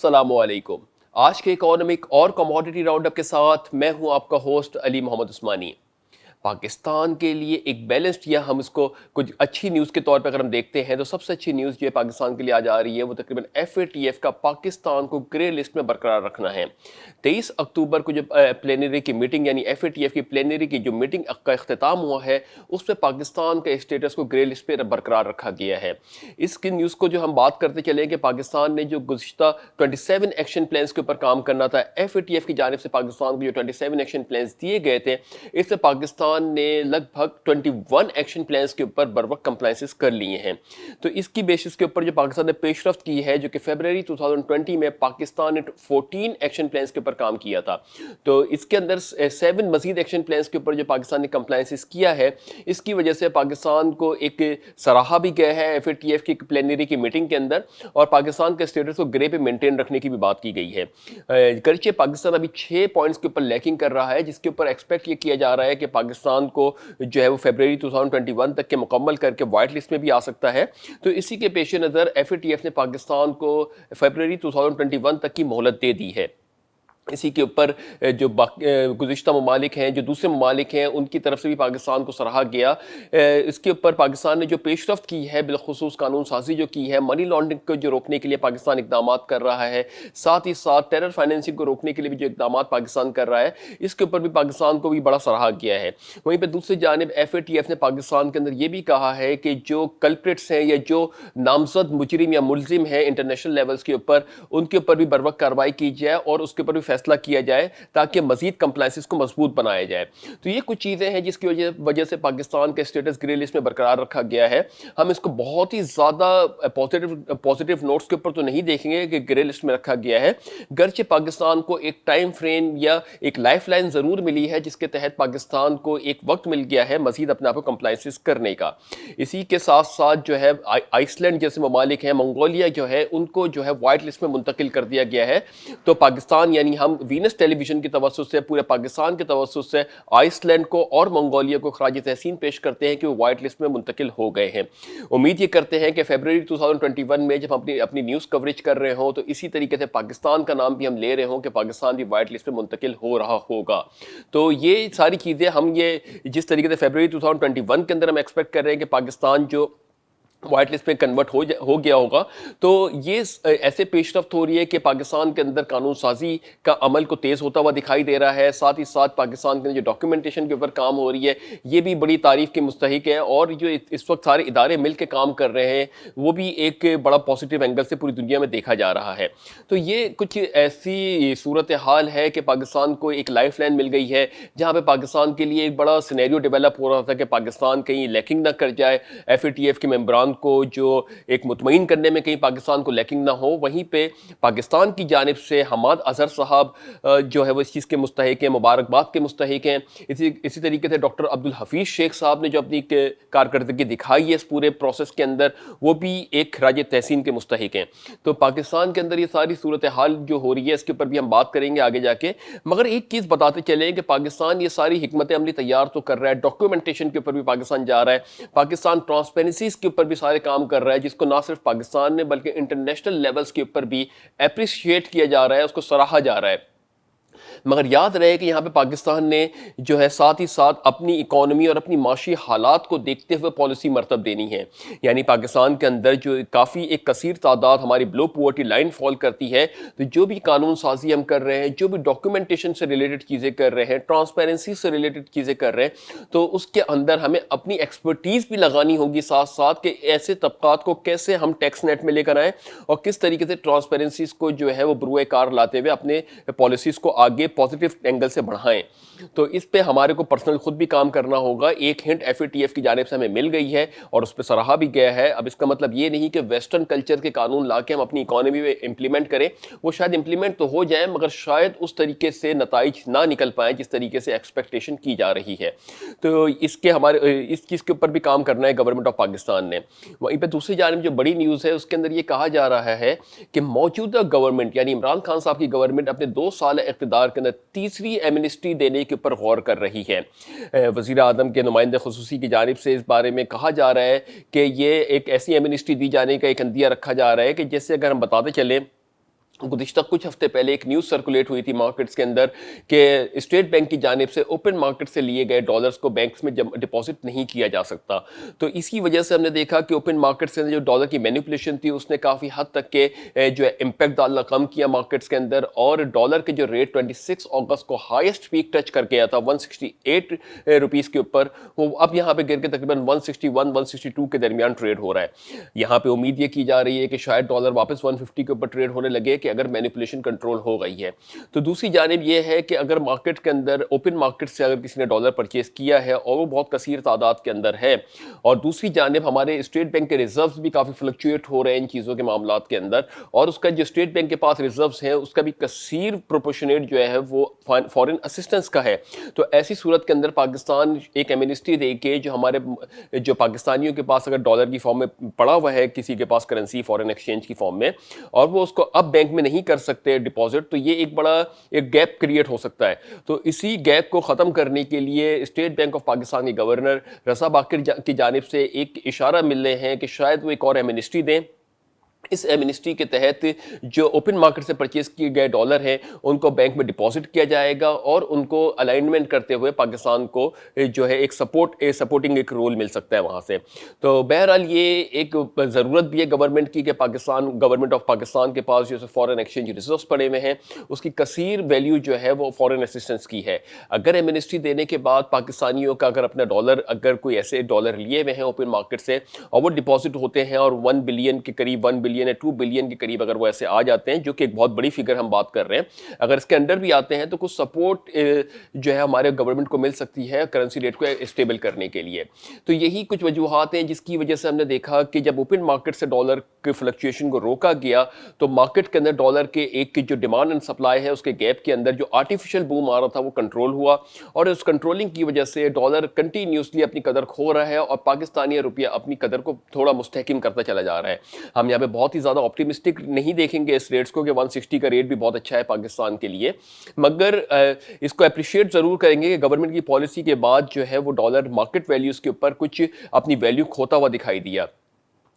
अस्सलामु अलैकुम। आज के इकोनॉमिक और कमोडिटी राउंड अप के साथ मैं हूं आपका होस्ट अली मोहम्मद उस्मानी। पाकिस्तान के लिए एक बैलेंस्ड, या हम इसको कुछ अच्छी न्यूज़ के तौर पर अगर हम देखते हैं तो सबसे अच्छी न्यूज़ जो है पाकिस्तान के लिए आज आ रही है वो तकरीबन FATF का पाकिस्तान को ग्रे लिस्ट में बरकरार रखना है। 23 अक्टूबर को जो प्लेनरी की मीटिंग यानी FATF की प्लेनरी की जो मीटिंग का इख्तिताम हुआ है उस पर पाकिस्तान के स्टेटस को ग्रे लिस्ट पर बरकरार रखा गया है। इसकी न्यूज़ को जो हम बात करते चले कि पाकिस्तान ने जो गुज़िश्ता 27 एक्शन प्लान्स के ऊपर काम करना था, FATF की जानिब से पाकिस्तान को जो 27 एक्शन प्लान्स दिए गए थे, इससे पाकिस्तान ने लगभग 21 एक्शन प्लान्स के ऊपर बर वक्त कंप्लाइंसेस कर लिए हैं। तो इसकी बेसिस के ऊपर जो पाकिस्तान ने पेशरफ्त की है, जो कि फरवरी 2020 में पाकिस्तान ने 14 एक्शन प्लान्स के ऊपर काम किया था, तो इसके अंदर 7 मजीद एक्शन प्लान्स के ऊपर जो पाकिस्तान ने कंप्लाइंसेस किया है, इसकी वजह से पाकिस्तान को एक सराहा भी गया है FATF की प्लेनरी की मीटिंग के अंदर, और पाकिस्तान के स्टेटस को ग्रे पे मेंटेन रखने की भी बात की गई है। गर्चे पाकिस्तान अभी 6 पॉइंट्स के ऊपर लैकिंग कर रहा है, जिसके ऊपर एक्सपेक्ट ये किया जा रहा है कि पाकिस्तान को जो है वो फरवरी 2021 तक के मुकम्मल करके वाइट लिस्ट में भी आ सकता है। तो इसी के पेश नज़र FATF ने पाकिस्तान को फरवरी 2021 तक की मोहलत दे दी है। इसी के ऊपर जो गुज़िश्ता ममालिक हैं, जो दूसरे ममालिक हैं, उनकी तरफ से भी पाकिस्तान को सराहा गया। इसके ऊपर पाकिस्तान ने जो पेशरफ्त की है, बिलखुसूस कानून साजी जो की है, मनी लॉन्ड्रिंग को जो रोकने के लिए पाकिस्तान इकदाम कर रहा है, साथ ही साथ टेरर फाइनेंसिंग को रोकने के लिए भी जो इकदाम पाकिस्तान कर रहा है, इसके ऊपर भी पाकिस्तान को भी बड़ा सराहा गया है। वहीं पर दूसरी जानिब FATF ने पाकिस्तान के अंदर ये भी कहा है कि जो कल्प्रिट्स हैं या जो नामजद मुजरिम या मुलजिम है इंटरनेशनल लेवल्स के ऊपर, उनके ऊपर भी बरवक्त कार्रवाई की जाए और उसके ऊपर भी फैसला किया जाए ताकि मजीद कंप्लाइंसेस को मजबूत बनाया जाए। तो ये कुछ चीज़ें हैं जिसकी वजह से पाकिस्तान के स्टेटस ग्रे लिस्ट में बरकरार रखा गया है। हम इसको बहुत ही ज़्यादा पॉजिटिव नोट्स के ऊपर तो नहीं देखेंगे कि ग्रे लिस्ट में रखा गया है, गर्चे पाकिस्तान को एक टाइम फ्रेम या एक लाइफ लाइन ज़रूर मिली है जिसके तहत पाकिस्तान को एक वक्त मिल गया है मजीद अपने आप को कंप्लाइंसेस करने का। इसी के साथ साथ जो है आइसलैंड जैसे ममालिक हैं, मंगोलिया जो है, उनको जो है वाइट लिस्ट में मुंतकिल कर दिया गया है। तो पाकिस्तान यानी हम वीनस टेलीविजन की तवज्जो से, पूरे पाकिस्तान की तवज्जो से आइसलैंड को और मंगोलिया को खराज तहसीन पेश करते हैं कि वो वाइट लिस्ट में मुंतकिल हो गए हैं। उम्मीद ये करते हैं कि फरवरी 2021 में जब हम अपनी न्यूज़ कवरेज कर रहे हों तो इसी तरीके से पाकिस्तान का नाम भी हम ले रहे हों कि पाकिस्तान भी वाइट लिस्ट में मुंतकिल हो रहा होगा। तो ये सारी चीज़ें हम ये जिस तरीके से फरवरी 2021 के अंदर हम एक्सपेक्ट कर रहे हैं कि पाकिस्तान जो वाइट लिस्ट पे कन्वर्ट हो गया होगा, तो ये ऐसे पेशरफ्त हो रही है कि पाकिस्तान के अंदर कानून साजी का अमल को तेज़ होता हुआ दिखाई दे रहा है। साथ ही साथ पाकिस्तान के अंदर जो डॉक्यूमेंटेशन के ऊपर काम हो रही है ये भी बड़ी तारीफ़ के मुस्तहिक है, और जो इस वक्त सारे इदारे मिल के काम कर रहे हैं वो भी एक बड़ा पॉजिटिव एंगल से पूरी दुनिया में देखा जा रहा है। तो ये कुछ ऐसी सूरत हाल है कि पाकिस्तान को एक लाइफ लाइन मिल गई है जहाँ पर पाकिस्तान के लिए एक बड़ा सिनेरियो डेवलप हो रहा था कि पाकिस्तान कहीं लैकिंग ना कर जाए, FATF के मेंबरान को जो एक मुतमईन करने में कहीं पाकिस्तान को लैकिंग ना हो। वहीं पे पाकिस्तान की जानिब से हमाद अजहर साहब जो है वो इस चीज़ के मुस्तहिक हैं, मुबारकबाद के मुस्तहिक हैं। इसी तरीके से डॉक्टर अब्दुल हफीज़ शेख साहब ने जो अपनी कारकर्दगी दिखाई है इस पूरे प्रोसेस के अंदर, वो भी एक खराज तहसीन के मुस्तहिक हैं। तो पाकिस्तान के अंदर ये सारी सूरत हाल जो हो रही है इसके ऊपर भी हम बात करेंगे आगे जाके, मगर एक चीज़ बताते चलें कि पाकिस्तान ये सारी हिकमत अमली तैयार तो कर रहा है, डॉक्यूमेंटेशन के ऊपर भी पाकिस्तान जा रहा है, पाकिस्तान ट्रांसपेरेंसीज के ऊपर भी सारे काम कर रहा है, जिसको ना सिर्फ पाकिस्तान में बल्कि इंटरनेशनल लेवल्स के ऊपर भी अप्रिशिएट किया जा रहा है, उसको सराहा जा रहा है। मगर याद रहे कि यहाँ पे पाकिस्तान ने जो है साथ ही साथ अपनी इकोनॉमी और अपनी माशी हालात को देखते हुए पॉलिसी मरतब देनी है। यानी पाकिस्तान के अंदर जो काफ़ी एक कसीर तादाद हमारी बिलो पॉवर्टी लाइन फॉल करती है, तो जो भी कानून साजी हम कर रहे हैं, जो भी डॉक्यूमेंटेशन से रिलेटेड चीज़ें कर रहे हैं, ट्रांसपेरेंसी से रिलेटेड चीज़ें कर रहे हैं, तो उसके अंदर हमें अपनी एक्सपर्टीज़ भी लगानी होगी साथ साथ कि ऐसे तबकात को कैसे हम टैक्स नेट में लेकर आएँ और किस तरीके से ट्रांसपेरेंसीज को जो है वो बरूए कार लाते हुए अपने पॉलिसीज़ को आगे पॉजिटिव एंगल से बढ़ाएं। तो इस पे हमारे को पर्सनल खुद भी काम करना होगा। एक हिंट FATF की जानिब से हमें मिल गई है और उस पर सराहा भी गया है। अब इसका मतलब ये नहीं कि वेस्टर्न कल्चर के कानून ला के हम अपनी इकोनॉमी में इम्प्लीमेंट करें, वो शायद इम्प्लीमेंट तो हो जाए मगर शायद उस तरीके से नताइज ना निकल पाएँ जिस तरीके से एक्सपेक्टेशन की जा रही है। तो इसके हमारे इस चीज़ के ऊपर भी काम करना है गवर्नमेंट ऑफ पाकिस्तान ने। वहीं पर दूसरी जानिब जो बड़ी न्यूज़ है उसके अंदर ये कहा जा रहा है कि मौजूदा गवर्नमेंट यानी इमरान खान साहब की गवर्नमेंट अपने 2 साल इक़्तिदार के अंदर तीसरी एमनेस्टी देने के ऊपर गौर कर रही है। वज़ीर आज़म के नुमाइंदे ख़ुसूसी की जानिब से इस बारे में कहा जा रहा है कि ये एक ऐसी एमनेस्टी दी जाने का एक अंदिया रखा जा रहा है कि जैसे अगर हम बताते चलें गुज़िश्ता कुछ हफ्ते पहले एक न्यूज़ सर्कुलेट हुई थी मार्केट्स के अंदर कि स्टेट बैंक की जानिब से ओपन मार्केट से लिए गए डॉलर्स को बैंक्स में डिपॉजिट नहीं किया जा सकता। तो इसी वजह से हमने देखा कि ओपन मार्केट से जो डॉलर की मैनिपुलेशन थी उसने काफ़ी हद तक के जो है इम्पैक्ट डालना कम किया मार्केट्स के अंदर, और डॉलर के जो रेट 26 अगस्त को हाईएस्ट पीक टच कर गया था 168 रुपीज़ के ऊपर, वो अब यहाँ पे गिर के तकरीबन 161 162 के दरमियान ट्रेड हो रहा है। यहाँ पे उम्मीद ये की जा रही है कि शायद डॉलर वापस 150 के ऊपर ट्रेड होने लगे कि अगर मैनिपुलेशन कंट्रोल हो गई है। तो दूसरी जानिब ये है कि अगर मार्केट के अंदर ओपन मार्केट से अगर किसी ने डॉलर परचेज किया है और वो बहुत कसीर तादाद के अंदर है, और दूसरी जानिब हमारे स्टेट बैंक के रिजर्व्स भी काफ़ी फ्लक्चुएट हो रहे हैं इन चीज़ों के मामलात के अंदर, और उसका जो स्टेट बैंक के पास रिजर्व्स है उसका भी कसीर प्रोपोर्शनेट जो है वो फॉरेन असिस्टेंस का है। तो ऐसी सूरत के अंदर पाकिस्तान एक एमनेस्टी दे के जो हमारे जो पाकिस्तानियों के पास अगर डॉलर की फॉर्म में पड़ा हुआ है किसी के पास करेंसी फॉरेन एक्सचेंज की फॉर्म में, और वो उसको अब बैंक में नहीं कर सकते डिपॉजिट, तो ये एक बड़ा एक गैप क्रिएट हो सकता है। तो इसी गैप को ख़त्म करने के लिए स्टेट बैंक ऑफ पाकिस्तान के गवर्नर रज़ा बाकिर की जानिब से एक इशारा मिल रहे हैं कि शायद वो एक और एमनेस्टी दें। इस एमनेस्टी के तहत जो ओपन मार्केट से परचेज किए गए डॉलर हैं उनको बैंक में डिपॉजिट किया जाएगा, और उनको अलाइनमेंट करते हुए पाकिस्तान को जो है एक सपोर्टिंग एक रोल मिल सकता है वहाँ से। तो बहरहाल ये एक ज़रूरत भी है गवर्नमेंट की कि गवर्नमेंट ऑफ पाकिस्तान के पास जो फॉरेन एक्सचेंज रिजर्व्स पड़े हुए हैं उसकी कसीर वैल्यू जो है वो फॉरेन असिस्टेंस की है। अगर एमनेस्टी देने के बाद पाकिस्तानियों का अगर अपना डॉलर अगर कोई ऐसे डॉलर लिए हुए हैं ओपन मार्केट से और वो डिपॉजिट होते हैं और 1 बिलियन के करीब 1 बिलियन या 2 बिलियन के करीब अगर वो ऐसे आ जाते हैं, जो कि एक बहुत बड़ी फिगर हम बात कर रहे हैं, अगर इसके अंडर भी आते हैं तो कुछ सपोर्ट जो है हमारे गवर्नमेंट को मिल सकती है करेंसी रेट को स्टेबल करने के लिए। तो यही कुछ वजूहात हैं जिसकी वजह से हमने देखा कि जब ओपन मार्केट से डॉलर के फ्लक्चुएशन को रोका गया तो मार्केट के अंदर डॉलर के एक जो डिमांड एंड सप्लाई है उसके गैप के अंदर जो आर्टिफिशियल बूम आ रहा था वो कंट्रोल हुआ, और उस कंट्रोलिंग की वजह से डॉलर कंटिन्यूसली अपनी कदर खो रहा है और पाकिस्तानी रुपया अपनी कदर को थोड़ा मुस्तहकम करता चला जा रहा है। हम यहाँ पे बहुत ही ज़्यादा ऑप्टिमिस्टिक नहीं देखेंगे इस रेट्स को कि 160 का रेट भी बहुत अच्छा है पाकिस्तान के लिए, मगर इसको अप्रिशिएट ज़रूर करेंगे कि गवर्नमेंट की पॉलिसी के बाद जो है वो डॉलर मार्केट वैल्यूज़ के ऊपर कुछ अपनी वैल्यू खोता हुआ दिखाई दिया।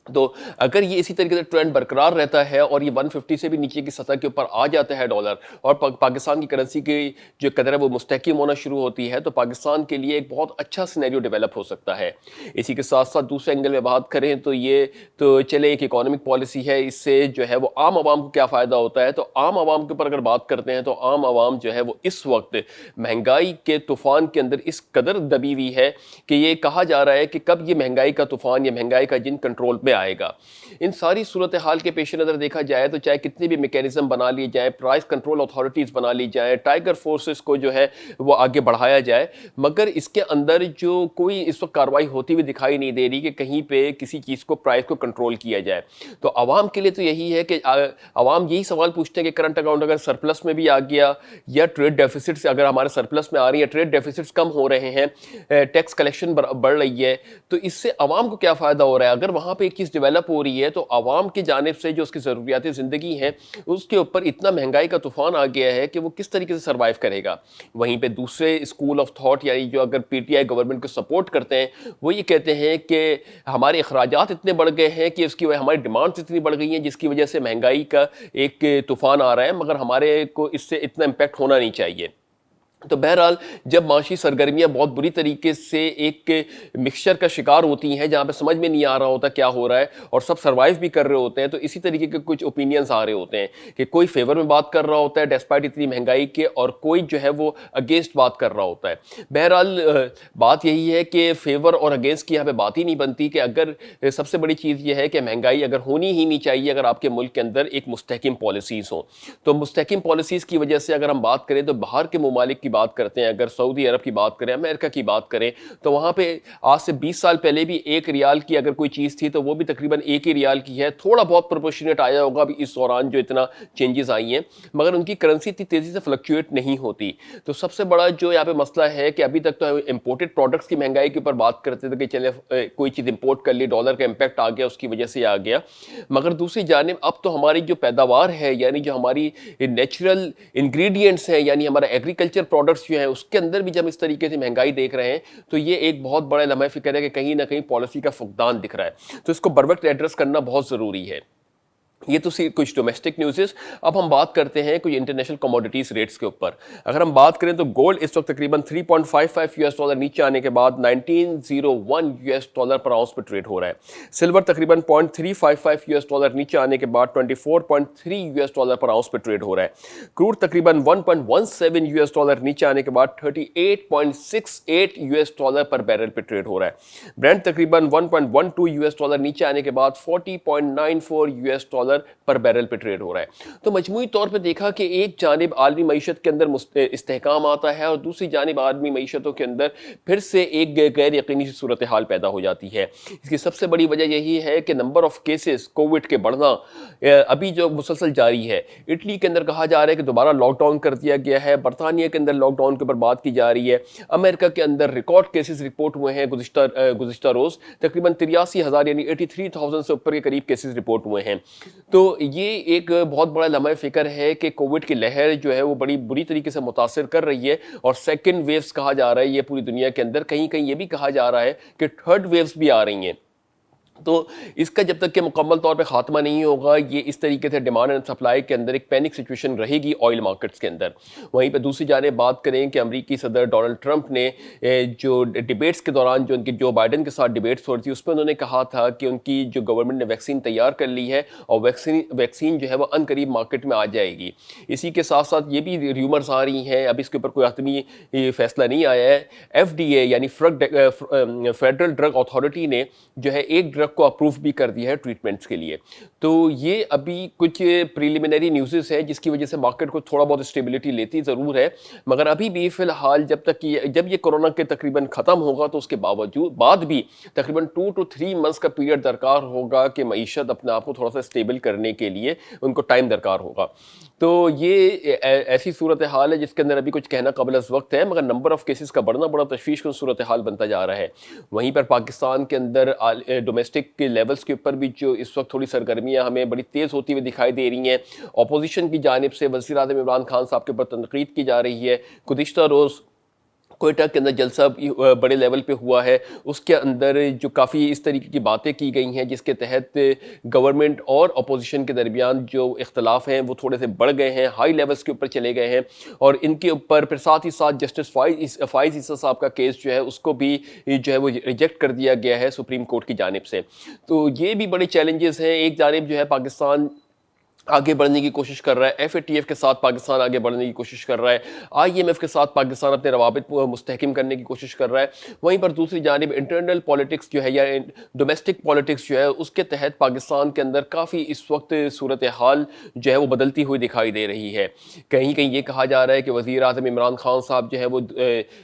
तो अगर ये इसी तरीके से ट्रेंड बरकरार रहता है और ये 150 से भी नीचे की सतह के ऊपर आ जाता है डॉलर और पाकिस्तान की करेंसी की जो कदर है वो मुस्तहकम होना शुरू होती है, तो पाकिस्तान के लिए एक बहुत अच्छा सिनेरियो डेवलप हो सकता है। इसी के साथ साथ दूसरे एंगल में बात करें तो ये तो चले एक इकोनॉमिक पॉलिसी है, इससे जो है वो आम आवाम को क्या फ़ायदा होता है। तो आम आवाम के ऊपर अगर बात करते हैं तो आम आवाम जो है वो इस वक्त महंगाई के तूफ़ान के अंदर इस कदर दबी हुई है कि ये कहा जा रहा है कि कब ये महंगाई का तूफ़ान या महंगाई का जिन कंट्रोल में आएगा। इन सारी सूरत हाल के पेश नज़र देखा जाए तो चाहे कितने भी मैकेनिज्म बना ली जाए, प्राइस कंट्रोल अथॉरिटीज़ बना ली जाए, टाइगर फोर्सेस को जो है वो आगे बढ़ाया जाए, मगर इसके अंदर जो कोई इस वक्त कार्रवाई होती हुई दिखाई नहीं दे रही कि कहीं पे किसी चीज़ को प्राइस को कंट्रोल किया जाए। तो आवाम के लिए तो यही है कि आवाम यही सवाल पूछते हैं कि करंट अकाउंट अगर सरप्लस में भी आ गया या ट्रेड डेफिसिट से अगर हमारे सरप्लस में आ रही है, ट्रेड डेफिसिट्स कम हो रहे हैं, टैक्स कलेक्शन बढ़ रही है, तो इससे आवाम को क्या फ़ायदा हो रहा है। अगर वहाँ पे एक चीज़ डेवलप हो रही है तो आवाम की जानिब से जो उसकी ज़रूरियात ज़िंदगी हैं उसके ऊपर इतना महंगाई का तूफ़ान आ गया है कि वो किस तरीके से सर्वाइव करेगा। वहीं पे दूसरे स्कूल ऑफ थॉट यानी जो अगर पीटीआई गवर्नमेंट को सपोर्ट करते हैं वो ये कहते हैं कि हमारे अखराजात इतने बढ़ गए हैं कि उसकी वजह हमारी डिमांड्स इतनी बढ़ गई हैं जिसकी वजह से महंगाई का एक तूफ़ान आ रहा है, मगर हमारे को इससे इतना इम्पैक्ट होना नहीं चाहिए। तो बहरहाल जब माशी सरगर्मियाँ बहुत बुरी तरीके से एक मिक्सचर का शिकार होती हैं जहाँ पे समझ में नहीं आ रहा होता क्या हो रहा है और सब सर्वाइव भी कर रहे होते हैं, तो इसी तरीके के कुछ ओपिनियंस आ रहे होते हैं कि कोई फेवर में बात कर रहा होता है डेस्पाइट इतनी महंगाई के, और कोई जो है वो अगेंस्ट बात कर रहा होता है। बहरहाल बात यही है कि फेवर और अगेंस्ट की यहाँ पर बात ही नहीं बनती कि अगर सबसे बड़ी चीज़ ये है कि महंगाई अगर होनी ही नहीं चाहिए अगर आपके मुल्क के अंदर एक मुस्तहकम पॉलिसीज़ हों। तो मुस्तहकम पॉलिसीज़ की वजह से अगर हम बात करें तो बाहर के ममालिक की बात करते हैं, अगर सऊदी अरब की बात करें, अमेरिका की बात करें, तो वहाँ पे आज से 20 साल पहले भी 1 रियाल की अगर कोई चीज़ थी तो वो भी तकरीबन 1 ही रियाल की है। थोड़ा बहुत प्रोपोर्शनेट आया होगा अभी इस दौरान जो इतना चेंजेस आई हैं, मगर उनकी करेंसी इतनी तेज़ी से फ्लक्चुएट नहीं होती। तो सबसे बड़ा जो यहाँ पे मसला है कि अभी तक तो इम्पोर्टेड प्रोडक्ट्स की महंगाई के ऊपर बात करते थे कि चले कोई चीज़ इम्पोर्ट कर ली, डॉलर का इम्पैक्ट आ गया, उसकी वजह से आ गया, मगर दूसरी जानिब अब तो हमारी जो पैदावार है यानी जो हमारी नेचुरल इंग्रेडिएंट्स हैं यानी हमारा एग्रीकल्चर प्रोडक्ट्स जो हैं उसके अंदर भी जब इस तरीके से महंगाई देख रहे हैं तो ये एक बहुत बड़ा लम्हा फ़िक्र है कि कहीं ना कहीं पॉलिसी का फुकदान दिख रहा है। तो इसको बर वक्त एड्रेस करना बहुत ज़रूरी है। یہ تو کچھ ڈومیسٹک نیوزز. اب ہم بات کرتے ہیں کچھ انٹرنیشنل کموڈیٹیز ریٹس کے اوپر. اگر ہم بات کریں تو گولڈ اس وقت تقریباً 3.55 یو ایس ڈالر نیچے آنے کے بعد 1901 یو ایس ڈالر پر آؤنس پہ ٹریڈ ہو رہا ہے. سلور تقریباً 0.355 یو ایس ڈالر نیچے آنے کے بعد 24.3 یو ایس ڈالر پر آؤنس پہ ٹریڈ ہو رہا ہے. کروڈ تقریباً 1.17 یو ایس ڈالر نیچے آنے کے بعد 38.68 یو ایس ڈالر پر بیرل پہ ٹریڈ ہو رہا ہے. برینٹ تقریباً 1.12 یو ایس ڈالر نیچے آنے کے بعد 40.94 یو ایس ڈالر پر بیرل پہ ٹریڈ ہو رہا ہے. تو مجموعی طور پہ دیکھا کہ ایک جانب عالمی معیشت کے اندر استحکام آتا ہے اور دوسری جانب عالمی معیشتوں کے اندر پھر سے ایک غیر یقینی صورتحال پیدا ہو جاتی ہے. اس کی سب سے بڑی وجہ یہی ہے کہ نمبر آف کیسز کووڈ کے بڑھنا ابھی جو مسلسل جاری ہے. اٹلی کے اندر کہا جا رہا ہے کہ دوبارہ لاک ڈاؤن کر دیا گیا ہے. برطانیہ کے اندر لاک ڈاؤن کے اوپر بات کی جا رہی ہے. امریکہ کے اندر ریکارڈ کیسز رپورٹ ہوئے ہیں گزشتہ روز تقریباً 83,000 یعنی 83,000 سے اوپر کے قریب کیسز رپورٹ ہوئے ہیں. تو یہ ایک بہت بڑا لمحہ فکر ہے کہ کووڈ کی لہر جو ہے وہ بڑی بری طریقے سے متاثر کر رہی ہے اور سیکنڈ ویوز کہا جا رہا ہے یہ پوری دنیا کے اندر. کہیں کہیں یہ بھی کہا جا رہا ہے کہ تھرڈ ویوز بھی آ رہی ہیں. تو اس کا جب تک کہ مکمل طور پہ خاتمہ نہیں ہوگا یہ اس طریقے سے ڈیمانڈ اینڈ سپلائی کے اندر ایک پینک سچویشن رہے گی آئل مارکیٹس کے اندر. وہیں پہ دوسری جانب بات کریں کہ امریکی صدر ڈونلڈ ٹرمپ نے جو ڈیبیٹس کے دوران جو ان کے جو بائیڈن کے ساتھ ڈیبیٹس ہو رہی تھی اس پہ انہوں نے کہا تھا کہ ان کی جو گورنمنٹ نے ویکسین تیار کر لی ہے اور ویکسین جو ہے وہ ان قریب مارکیٹ میں آ جائے گی. اسی کے ساتھ ساتھ یہ بھی ریومرز آ رہی ہیں, اب اس کے اوپر کوئی حتمی فیصلہ نہیں آیا ہے, FDA یعنی فیڈرل ڈرگ اتھارٹی نے جو ہے ایک ڈرگ کو اپروو بھی کر دیا ہے ٹریٹمنٹس کے لیے. تو یہ ابھی کچھ پریلیمنری نیوزز ہیں جس کی وجہ سے مارکیٹ کو تھوڑا بہت اسٹیبلٹی لیتی ضرور ہے, مگر ابھی بھی فی الحال جب یہ کورونا کے تقریباً ختم ہوگا تو اس کے بعد بھی تقریباً 2 to 3 months کا پیریڈ درکار ہوگا کہ معیشت اپنے آپ کو تھوڑا سا اسٹیبل کرنے کے لیے ان کو ٹائم درکار ہوگا. تو یہ ایسی صورتحال ہے جس کے اندر ابھی کچھ کہنا قبل از وقت ہے, مگر نمبر آف کیسز کا بڑھنا بڑا تشویش کن صورتحال بنتا جا رہا ہے. وہیں پر پاکستان کے اندر ڈومیسٹک کے لیولز کے اوپر بھی جو اس وقت تھوڑی سرگرمیاں ہمیں بڑی تیز ہوتی ہوئی دکھائی دے رہی ہیں. اپوزیشن کی جانب سے وزیر اعظم عمران خان صاحب کے اوپر تنقید کی جا رہی ہے. گزشتہ روز کوئٹہ کے اندر جلسہ بڑے لیول پہ ہوا ہے, اس کے اندر جو کافی اس طریقے کی باتیں کی گئی ہیں جس کے تحت گورنمنٹ اور اپوزیشن کے درمیان جو اختلاف ہیں وہ تھوڑے سے بڑھ گئے ہیں, ہائی لیولز کے اوپر چلے گئے ہیں, اور ان کے اوپر پھر ساتھ ہی ساتھ جسٹس فائز عیسیٰ صاحب کا کیس جو ہے اس کو بھی جو ہے وہ ریجیکٹ کر دیا گیا ہے سپریم کورٹ کی جانب سے. تو یہ بھی بڑے چیلنجز ہیں. ایک جانب جو ہے پاکستان آگے بڑھنے کی کوشش کر رہا ہے, FATF کے ساتھ پاکستان آگے بڑھنے کی کوشش کر رہا ہے, IMF کے ساتھ پاکستان اپنے روابط مستحکم کرنے کی کوشش کر رہا ہے. وہیں پر دوسری جانب انٹرنل پالیٹکس جو ہے یا ڈومیسٹک پالیٹکس جو ہے اس کے تحت پاکستان کے اندر کافی اس وقت صورتحال جو ہے وہ بدلتی ہوئی دکھائی دے رہی ہے. کہیں کہیں یہ کہا جا رہا ہے کہ وزیر اعظم عمران خان صاحب جو ہے وہ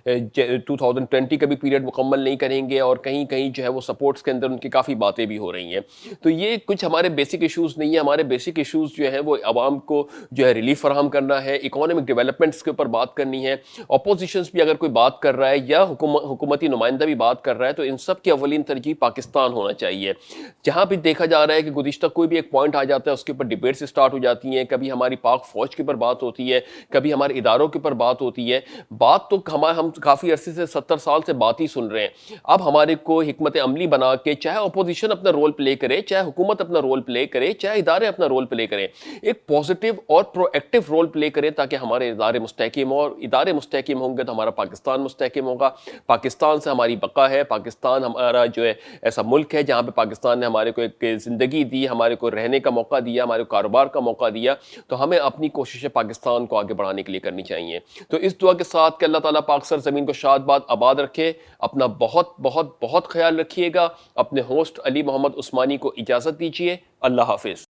2020 کا بھی پیریڈ مکمل نہیں کریں گے, اور کہیں کہیں جو ہے وہ سپورٹس کے اندر ان کی کافی باتیں بھی ہو رہی ہیں. تو یہ کچھ ہمارے بیسک ایشوز نہیں ہیں. ہمارے بیسک ایشوز جو ہے وہ عوام کو جو ہے ریلیف فراہم کرنا ہے, اکانومک ڈیولپمنٹس کے اوپر بات کرنی ہے. اپوزیشنز بھی اگر کوئی بات کر رہا ہے یا حکومتی نمائندہ بھی بات کر رہا ہے تو ان سب کی اولین ترجیح پاکستان ہونا چاہیے. جہاں بھی دیکھا جا رہا ہے کہ گزشتہ کوئی بھی ایک پوائنٹ آ جاتا ہے اس کے اوپر ڈیبیٹس اسٹارٹ ہو جاتی ہیں, کبھی ہماری پاک فوج کے اوپر بات ہوتی ہے, کبھی ہمارے اداروں کے اوپر بات ہوتی ہے. بات تو ہم کافی عرصے سے 70 سال سے بات ہی سن رہے ہیں. اب ہمارے کو حکمت عملی بنا کے چاہے اپوزیشن اپنا رول پلے کرے, چاہے حکومت اپنا رول پلے کرے, چاہے ادارے اپنا رول پلے کریں, ایک پازیٹیو اور پرو ایکٹیو رول پلے کریں تاکہ ہمارے ادارے مستحکم ہوں, اور ادارے مستحکم ہوں گے تو ہمارا پاکستان مستحکم ہوگا. پاکستان سے ہماری بقا ہے. پاکستان ہمارا جو ہے ایسا ملک ہے جہاں پہ پاکستان نے ہمارے کو ایک زندگی دی, ہمارے کو رہنے کا موقع دیا, ہمارے کو کاروبار کا موقع دیا. تو ہمیں اپنی کوششیں پاکستان کو آگے بڑھانے کے لیے کرنی چاہیے. تو اس دعا کے ساتھ کہ اللہ تعالیٰ پاک سر زمین کو شاد باد آباد رکھے. اپنا بہت بہت بہت خیال رکھیے گا. اپنے ہوسٹ علی محمد عثمانی کو اجازت دیجیے. اللہ حافظ.